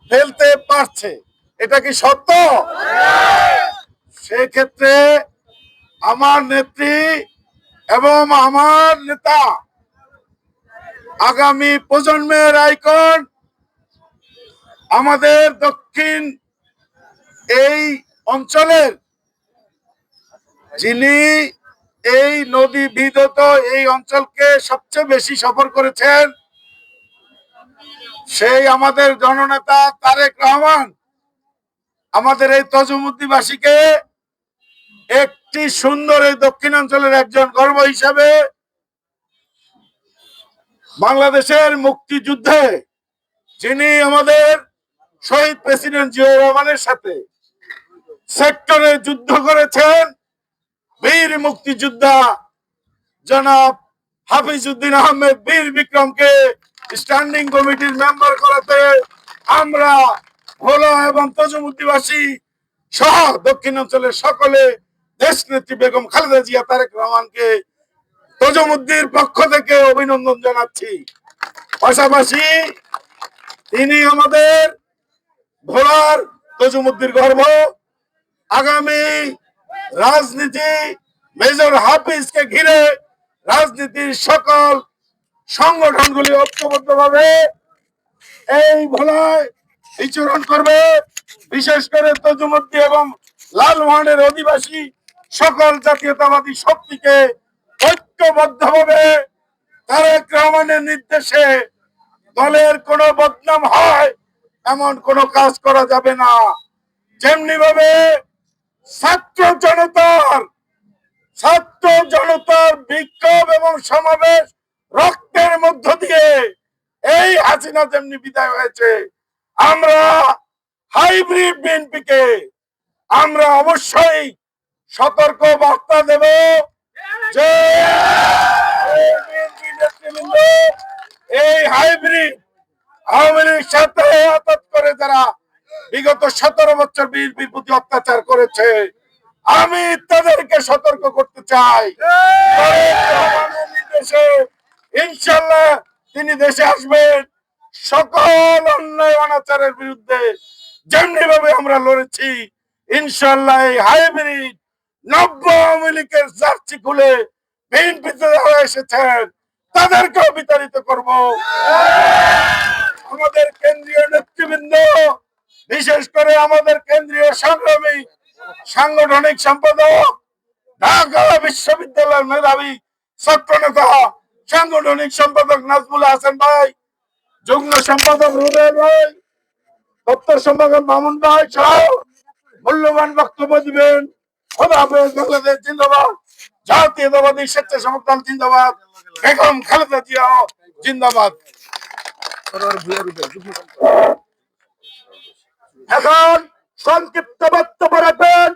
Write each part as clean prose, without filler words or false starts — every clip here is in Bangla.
ফেলতে পারছে। এটা কি সত্য? সেক্ষেত্রে আমার নেত্রী এবং আমার নেতা আগামী প্রজন্মের আইকন, আমাদের দক্ষিণ এই অঞ্চলের যিনি এই নদী বিধৌত এই অঞ্চলকে সবচেয়ে বেশি সফর করেছেন, সেই আমাদের জননেতা তারেক রহমান আমাদের এই তজুমুদ্দিবাসীকে একটি সুন্দর এই দক্ষিণাঞ্চলের একজন গর্ব হিসাবে বাংলাদেশের মুক্তিযুদ্ধে যিনি আমাদের শহীদ প্রেসিডেন্ট জিয়াউর রহমানের সাথে সেক্টরে যুদ্ধ করেছেন, বীর মুক্তিযোদ্ধা জনাব হাফিজউদ্দিন আহমেদ বীর বিক্রমকে স্ট্যান্ডিং কমিটির মেম্বার করাতে আমরা ভোলা এবং তজুমুদ্দিবাসী সহ দক্ষিণাঞ্চলের সকলে দেশনেত্রী বেগম খালেদা জিয়া তারেক রহমানকে তজুমুদ্দির পক্ষ থেকে অভিনন্দন জানাচ্ছি। পাশাপাশি তিনি আমাদের ভোলার তজুমুদ্দির গর্ব। আগামী রাজনীতি মেজর হাফিজকে ঘিরে রাজনীতির সকল সংগঠনগুলি ঐক্যবদ্ধভাবে এই ভোলায় বিচরণ করবে। বিশেষ করে তজুমুদ্দি এবং লালমোহনের অধিবাসী সকল জাতীয়তাবাদী শক্তিকে ঐক্যবদ্ধভাবে তারেক রহমানের নির্দেশে দলের কোনো বদনাম হয় এমন কোনো কাজ করা যাবে না। যেমনি ভাবে ছাত্র জনতার বিক্ষোভ এবং সমাবেশ রক্তের মধ্য দিয়ে এই হাসিনা যেমনি বিদায় হয়েছে, আমরা হাইব্রিড বিএনপিকে আমরা অবশ্যই সতর্ক বার্তা দেব যে এই হাইব্রিড আওয়ামী লীগের সাথে আঘাত করে যারা বিগত 17 বছর বিএনপির প্রতি অত্যাচার করেছে, আমি তাদেরকে সতর্ক করতে চাই। ইনশাল্লাহ তিনি দেশে আসবেন, সকল অন্যায় অনাচারের বিরুদ্ধে যেমনি ভাবে আমরা লড়েছি, ইনশাল্লাহ এই হাইব্রিড নব্য আওয়ামী লীগের জার্সি খুলে বিএনপিতে যারা এসেছেন তাদেরকেও বিতাড়িত করব। আমাদের কেন্দ্রীয় নেতৃবৃন্দ, বিশেষ করে আমাদের কেন্দ্রীয় সংগ্রামী সাংগঠনিক সম্পাদক, ঢাকা বিশ্ববিদ্যালয়ের মেধাবী ছাত্র নেতা সাংগঠনিক সম্পাদক নাজমুল হাসান ভাই, যুগ্ম সম্পাদক রুবেল ভাই, দপ্তর সম্পাদক মামুন ভাই সহ মূল্যবান বক্তব্য দিবেন। বাংলাদেশ জিন্দাবাদ, জাতীয়তাবাদী স্বেচ্ছাসেবক দল জিন্দাবাদ, বেগম খালেদা জিয়া জিন্দাবাদ। এখন সংক্ষিপ্ত বক্তব্য রাখবেন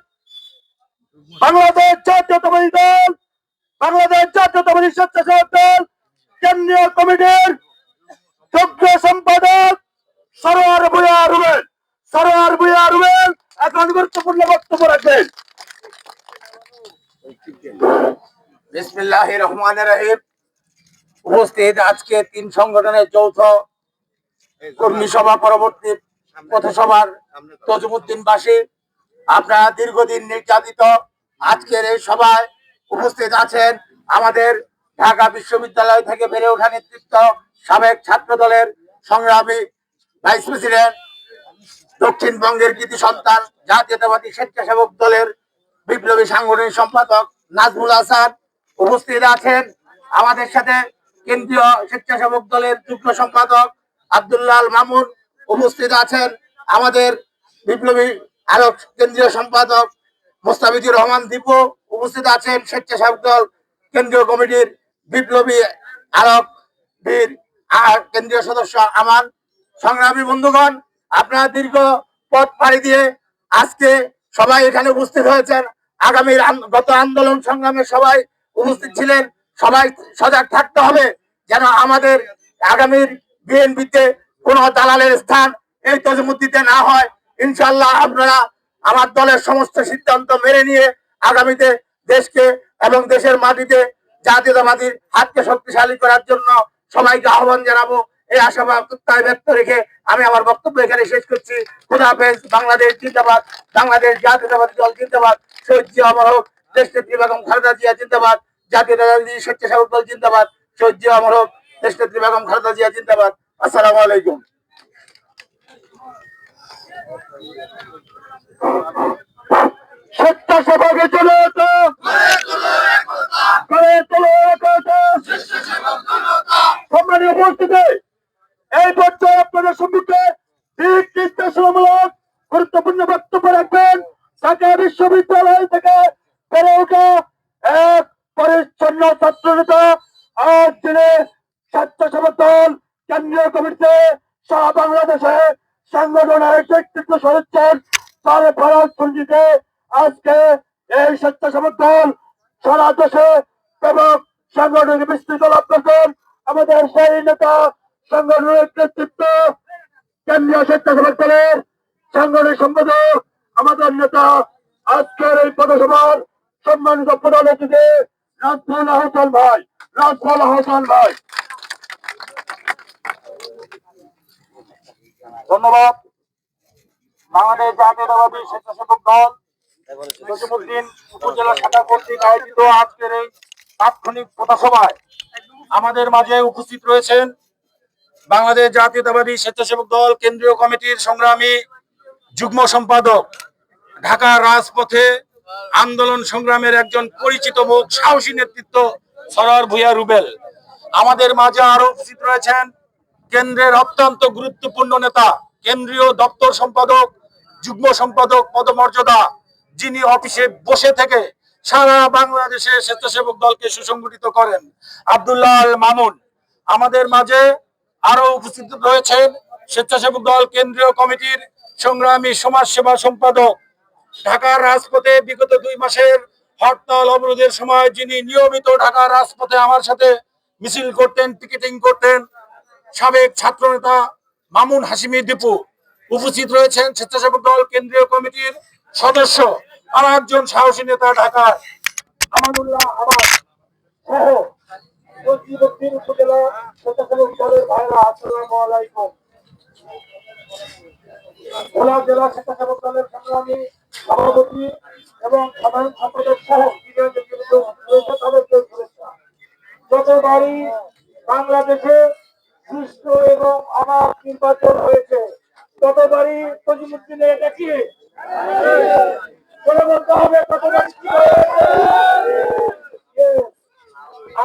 বাংলাদেশ জাতীয়তাবাদী দল, বাংলাদেশ জাতীয়তাবাদী স্বেচ্ছাসেবক দল কেন্দ্রীয় কমিটির যুগ্ম সম্পাদক সরোয়ার ভূঁইয়া রুবেল এখন গুরুত্বপূর্ণ বক্তব্য রাখবেন। বিসমিল্লাহির রহমানির রহিম। উপস্থিত আজকে 3 সংগঠনের যৌথ কর্মী সভা পরবর্তী পথসভার তজুমুদ্দিনবাসী, আপনারা দীর্ঘদিন নির্যাতিত। আজকের এই সভায় উপস্থিত আছেন আমাদের ঢাকা বিশ্ববিদ্যালয় থেকে বেড়ে ওঠা নেতৃত্ব, সাবেক ছাত্র দলের সংগ্রামী ভাইস প্রেসিডেন্ট, দক্ষিণবঙ্গের কৃতি সন্তান জাতীয়তাবাদী স্বেচ্ছাসেবক দলের বিপ্লবী সাংগঠনিক সম্পাদক নাজমুল হাসান। উপস্থিত আছেন আমাদের সাথে কেন্দ্রীয় স্বেচ্ছাসেবক দলের যুগ্ম সম্পাদক আব্দুল্লাহ মামুন। উপস্থিত আছেন আমাদের বিপ্লবী আরো কেন্দ্রীয় সম্পাদক মোস্তাফিজুর রহমান দীপু। উপস্থিত আছেন স্বেচ্ছাসেবক দল কেন্দ্রীয় কমিটির বিপ্লবী আরব বীর কেন্দ্রীয় সদস্য আমান। সংগ্রামী বন্ধুগণ, আপনারা দীর্ঘ পথ পাড়ি দিয়ে আজকে সবাই এখানে উপস্থিত হয়েছেন। আগামী গত আন্দোলন সংগ্রামে সবাই উপস্থিত ছিলেন। সবাই সজাগ থাকতে হবে যেন আমাদের আগামীর বিএনপিতে কোন দালালের স্থান এই তজুমুদ্দিতে না হয়। ইনশাআল্লাহ আপনারা আমার দলের সমস্ত সিদ্ধান্ত মেনে নিয়ে আগামীতে দেশকে এবং দেশের মাটিতে জাতীয়তাবাদীর হাতকে শক্তিশালী করার জন্য সবাইকে আহ্বান জানাবো। এই আশাবাদ ব্যক্ত রেখে আমি আমার বক্তব্য এখানে শেষ করছি। খুদা হাফেজ। বাংলাদেশ জিন্দাবাদ, বাংলাদেশ জাতীয়তাবাদী দল জিন্দাবাদ, শহীদ জিয়া অমর হোক, দেশনেত্রী বেগম খালেদা জিয়া জিন্দাবাদ, জাতীয়তাবাদী স্বেচ্ছাসেবক দল জিন্দাবাদ, শহীদ জিয়া অমর হোক, দেশনেত্রী বেগম খালেদা জিয়া জিন্দাবাদ। আসসালামু আলাইকুম। স্বেচ্ছাসেবকের জন্য সম্মানীয় উপস্থিতি, এই পর্যায়ে আপনাদের সম্মুখে দিক নির্দেশনামূলক গুরুত্বপূর্ণ বক্তব্য রাখবেন ঢাকা বিশ্ববিদ্যালয় থেকে বেড়ে ওঠা এক পরিচ্ছন্ন ছাত্র নেতা, আজ যিনি স্বেচ্ছাসেবক দল কেন্দ্রীয় কমিটিতে সারা বাংলাদেশে সংগঠনের নেতৃত্ব সরচ্ছেন, তার ভারত সঞ্জিতে আজকে এই স্বেচ্ছাসেবক দল সারা দেশে ব্যাপক সাংগঠনিক বিস্তৃত লাভ করবেন। আমাদের সেই নেতা, সাংগঠনিক নেতৃত্ব, কেন্দ্রীয় স্বেচ্ছাসেবক দলের সাংগঠনিক সম্পাদক, আমাদের নেতা, আজকের এই পথসভার সম্মানিত প্রধান অতিথি রাজফল আহসান ভাই। রাজফল আহসান ভাই, ধন্যবাদ। বাংলাদেশ জাতীয়তাবাদী স্বেচ্ছাসেবক দল জসিমউদ্দিন উপজেলা শাখা কর্তৃক আয়োজিত আজকের এই তাৎক্ষণিক পথসভায় আমাদের মাঝে উপস্থিত রয়েছেন বাংলাদেশ জাতীয়তাবাদী স্বেচ্ছাসেবক দল কেন্দ্রীয় কমিটির সংগ্রামী যুগ্ম সম্পাদক, ঢাকার রাজপথে আন্দোলন সংগ্রামের একজন পরিচিত মুখ, সাহসী নেতৃত্ব সরোয়ার ভূঁইয়া রুবেল। আমাদের মাঝে আরো উপস্থিত রয়েছেন কেন্দ্রের অত্যন্ত গুরুত্বপূর্ণ নেতা, কেন্দ্রীয় দপ্তর সম্পাদক, যুগ্ম সম্পাদক পদমর্যাদা, যিনি অফিসে বসে থেকে সারা বাংলাদেশে স্বেচ্ছাসেবক দলকে সুসংগঠিত করেন, আব্দুল্লাহ আল মামুন। আমাদের মাঝে আরো উপস্থিত রয়েছেন স্বেচ্ছাসেবক দল কেন্দ্রীয় কমিটির সংগ্রামী সমাজসেবা সম্পাদক, ঢাকার রাজপথে বিগত 2 মাসের হরতাল অবরোধের সময় যিনি নিয়মিত ঢাকার রাজপথে আমার সাথে মিছিল করতেন, পিকেটিং করতেন, সাবেক ছাত্র নেতা মামুন হাশিমি দীপু। উপস্থিত রয়েছেন স্বেচ্ছাসেবক দল কেন্দ্রীয় কমিটির সদস্য আর একজন সাহসী নেতা, ঢাকার আমানুল্লাহ আবাদ সহ জসিমউদ্দিন উপজেলা স্বেচ্ছাসেবক দলের ভাইরা। আসসালামু আলাইকুম। ভোলা জেলা স্বেচ্ছাসেবক দলের সংগ্রামী সভাপতি এবং সাধারণ সম্পাদক সহ তাদেরকে শুভেচ্ছা। যতবারই বাংলাদেশে সুষ্ঠু এবং অবাধ নির্বাচন হয়েছে, ততবারই জসিমউদ্দিনে দেখিয়ে বলে বলতে হবে ততবারই কি হয়েছে।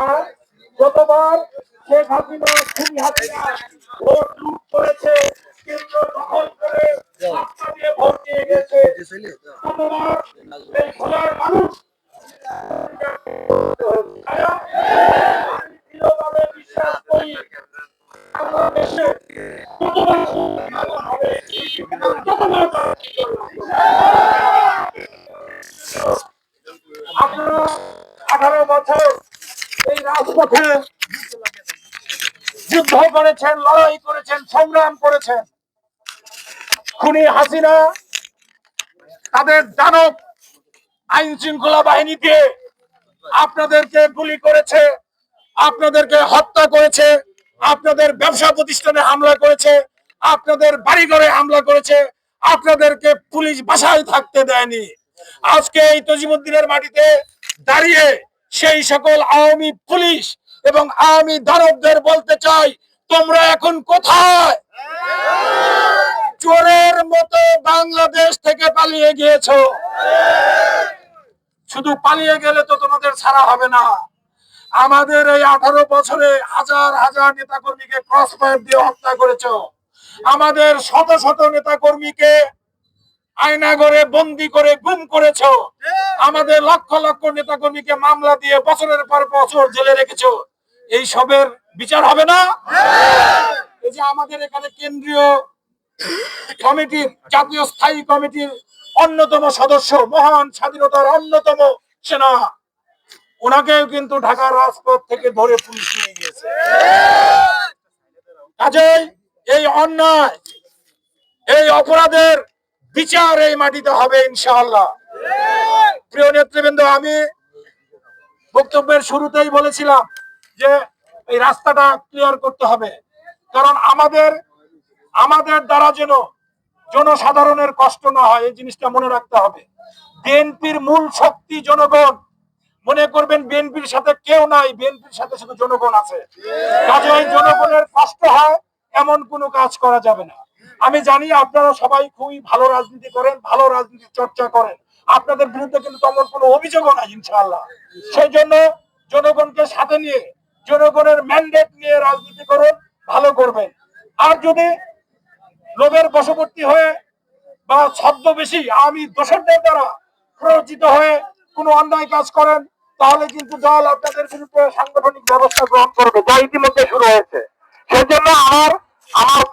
আর যতবার শেখ হাসিনা, খুনি হাসিনা ভোট লুট করেছে, কেন্দ্র দখল করে রাস্তা দিয়ে ভোট নিয়ে গেছে, ততবার এই খোলার মানুষ দৃঢ়ভাবে বিশ্বাস করি বাংলাদেশে ততবার হবে, ততবার আপনারা 18 বছর এই রাজপথে যুদ্ধ করেছেন, লড়াই করেছেন, সংগ্রাম করেছেন। খুনি হাসিনা তাদের দানব আইন শৃঙ্খলা বাহিনী দিয়ে আপনাদেরকে গুলি করেছে, আপনাদেরকে হত্যা করেছে, আপনাদের ব্যবসা প্রতিষ্ঠানে হামলা করেছে, আপনাদের বাড়িঘরে হামলা করেছে, আপনাদেরকে পুলিশ বাসায় থাকতে দেয়নি। আজকে এই জসিমউদ্দিনের মাটিতে দাঁড়িয়ে সেই সকল আওয়ামী পুলিশ এবং আওয়ামী দানবদের বলতে চাই, তোমরা এখন কোথায়? চোরের মতো বাংলাদেশ থেকে পালিয়ে গিয়েছো। শুধু পালিয়ে গেলে তো তোমাদের ছাড়া হবে না। আমাদের এই 18 বছরে হাজার হাজার নেতা কর্মীকে ক্রস ফায়ার দিয়ে হত্যা করেছো। আমাদের শত শত নেতা কর্মীকে আয়নাঘরে বন্দি করে গুম করেছো। আমাদের লক্ষ লক্ষ নেতা কর্মীকে মামলা দিয়ে বছরের পর বছর জেলে রেখেছো। এই সবের বিচার হবে না? এই যে আমাদের এখানে কেন্দ্রীয় কমিটির, জাতীয় স্থায়ী কমিটির অন্যতম সদস্য, মহান স্বাধীনতার অন্যতম সেনা, ওনাকেও কিন্তু ঢাকার রাজপথ থেকে ধরে পুলিশ নিয়ে গিয়েছে। কাজেই এই অন্যায়, এই অপরাধের বিচার এই মাটিতে হবে ইনশাআল্লাহ। প্রিয় নেতৃবৃন্দ, আমি বক্তব্যের শুরুতেই বলেছিলাম যে এই রাস্তাটা ক্লিয়ার করতে হবে, কারণ আমাদের আমাদের দ্বারা যেন জনসাধারণের কষ্ট না হয়, এই জিনিসটা মনে রাখতে হবে। বিএনপির মূল শক্তি জনগণ। মনে করবেন বিএনপির সাথে কেউ নাই, বিএনপির সাথে শুধু জনগণ আছে। কাজেই জনগণের কষ্ট হয় এমন কোনো কাজ করা যাবে না। আমি জানি আপনারা সবাই খুবই ভালো রাজনীতি করেন, ভালো রাজনীতি চর্চা করেন, আপনাদের বিরুদ্ধে কিন্তু তেমন কোনো অভিযোগও নাই ইনশাআল্লাহ। সেই জন্য জনগণকে সাথে নিয়ে, জনগণের ম্যান্ডেট নিয়ে রাজনীতি করুন, ভালো করবেন। আর যদি লোভের বশবর্তী হয়ে বা ছদ্মবেশী আমি দোষরদের দ্বারা প্ররোচিত হয়ে কোনো অন্যায় কাজ করেন, তাহলে কিন্তু দল আপনাদের বিরুদ্ধে সাংগঠনিক ব্যবস্থা গ্রহণ করবে, যা ইতিমধ্যে শুরু হয়েছে। সেজন্য আমার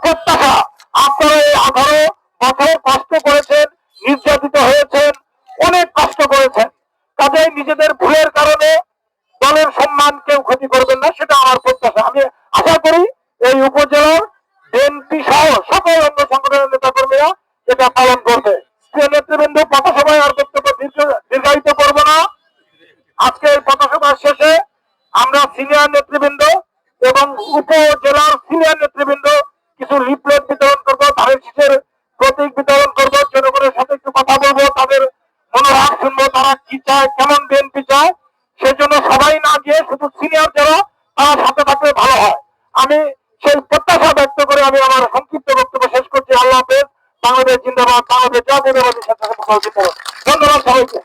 প্রত্যাশা, আপনারা এই 18 বছর কষ্ট করেছেন, নির্যাতিত হয়েছেন, অনেক কষ্ট করেছেন। কাজেই নিজেদের ভুলের কারণে দলের সম্মান কেউ ক্ষতি করবেন না, সেটা আমার প্রত্যাশা। আমি আশা করি এই উপজেলার বিএনপি সহ সকল অন্য সংগঠনের নেতা কর্মীরা এটা পালন করবে। প্রিয় নেতৃবৃন্দ, পথসভায় আর বক্তব্য দীর্ঘায়িত করবো না। আজকে এই পথসভার শেষে আমরা সিনিয়র নেতৃবৃন্দ এবং উপজেলার সিনিয়র নেতৃবৃন্দ কিছু লিফলেট বিতরণ করবো, ধানের শীষের প্রতীক বিতরণ করবো, জনগণের সাথে একটু কথা বলবো, তাদের মনোভাব শুনবো, তারা কি চায়, কেমন বিএনপি চায়। সেজন্য সবাই না গিয়ে শুধু সিনিয়র যারা, তারা সাথে থাকলে ভালো হয়। আমি সেই প্রত্যাশা ব্যক্ত করে আমি আমার সংক্ষিপ্ত বক্তব্য শেষ করছি। আল্লাহ হাফেজ। বাংলাদেশ জিন্দাবাদ, বাংলাদেশ জাতীয়তাবাদী ছাত্র সংসদ। ধন্যবাদ সবাইকে।